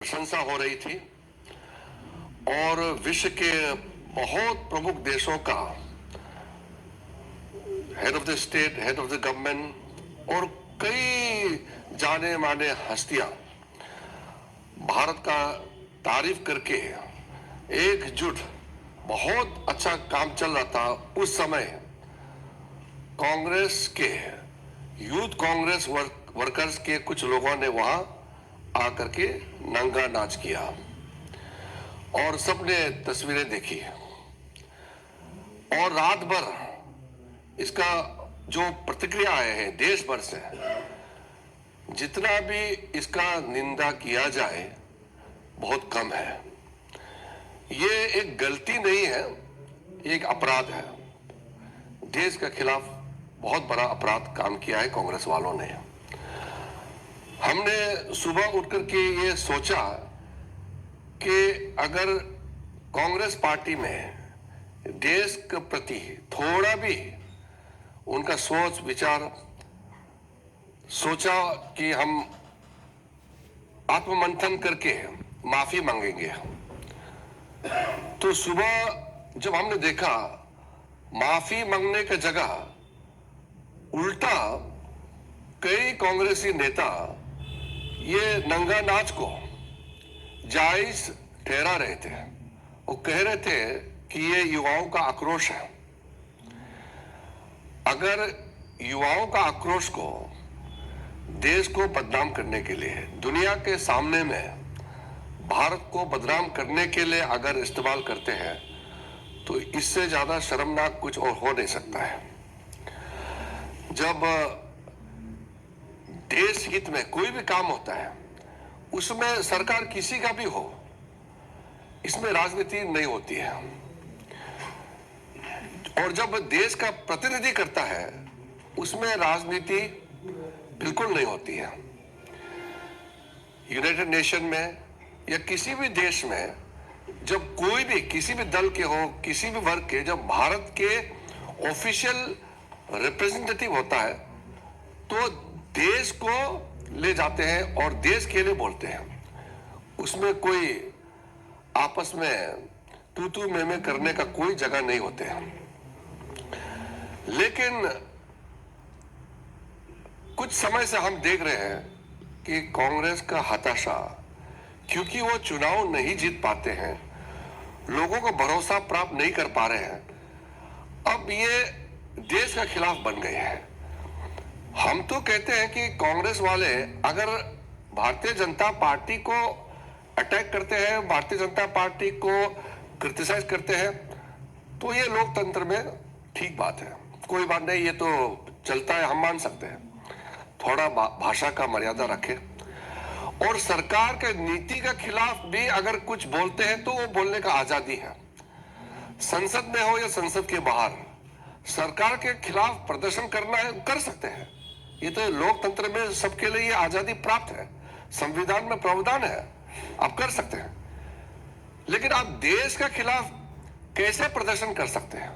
प्रशंसा हो रही थी और विश्व के बहुत प्रमुख देशों का head of the state, head of the government और कई जाने माने हस्तियां भारत का तारीफ करके एकजुट बहुत अच्छा काम चल रहा था। उस समय कांग्रेस के यूथ कांग्रेस वर्कर्स के कुछ लोगों ने वहां आकर के नंगा नाच किया और सबने तस्वीरें देखी और रात भर इसका जो प्रतिक्रिया आए हैं देश भर से, जितना भी इसका निंदा किया जाए बहुत कम है। ये एक गलती नहीं है, एक अपराध है। देश के खिलाफ बहुत बड़ा अपराध काम किया है कांग्रेस वालों ने। हमने सुबह उठकर के ये सोचा कि अगर कांग्रेस पार्टी में देश के प्रति थोड़ा भी उनका सोच विचार सोचा कि हम आत्ममंथन करके माफी मांगेंगे, तो सुबह जब हमने देखा माफी मांगने की जगह उल्टा कई कांग्रेसी नेता ये नंगा नाच को जायज ठहरा रहे थे और कह रहे थे कि ये युवाओं का आक्रोश है। अगर युवाओं का आक्रोश को देश को बदनाम करने के लिए, दुनिया के सामने में भारत को बदनाम करने के लिए अगर इस्तेमाल करते हैं, तो इससे ज्यादा शर्मनाक कुछ और हो नहीं सकता है। जब देश हित में कोई भी काम होता है, उसमें सरकार किसी का भी हो, इसमें राजनीति नहीं होती है। और जब देश का प्रतिनिधि करता है, उसमें राजनीति बिल्कुल नहीं होती है। यूनाइटेड नेशन में या किसी भी देश में जब कोई भी किसी भी दल के हो, किसी भी वर्ग के, जब भारत के ऑफिशियल रिप्रेजेंटेटिव होता है, तो देश को ले जाते हैं और देश के लिए बोलते हैं। उसमें कोई आपस में तू मैं करने का कोई जगह नहीं होते हैं। लेकिन कुछ समय से हम देख रहे हैं कि कांग्रेस का हताशा, क्योंकि वो चुनाव नहीं जीत पाते हैं, लोगों को भरोसा प्राप्त नहीं कर पा रहे हैं, अब ये देश के खिलाफ बन गए हैं। हम तो कहते हैं कि कांग्रेस वाले अगर भारतीय जनता पार्टी को अटैक करते हैं, भारतीय जनता पार्टी को क्रिटिसाइज करते हैं, तो ये लोकतंत्र में ठीक बात है, कोई बात नहीं, ये तो चलता है, हम मान सकते हैं। थोड़ा भाषा का मर्यादा रखें। और सरकार के नीति के खिलाफ भी अगर कुछ बोलते हैं तो वो बोलने का आजादी है। संसद में हो या संसद के बाहर सरकार के खिलाफ प्रदर्शन करना है, कर सकते हैं। ये तो लोकतंत्र में सबके लिए ये आजादी प्राप्त है, संविधान में प्रावधान है, आप कर सकते हैं। लेकिन आप देश के खिलाफ कैसे प्रदर्शन कर सकते हैं?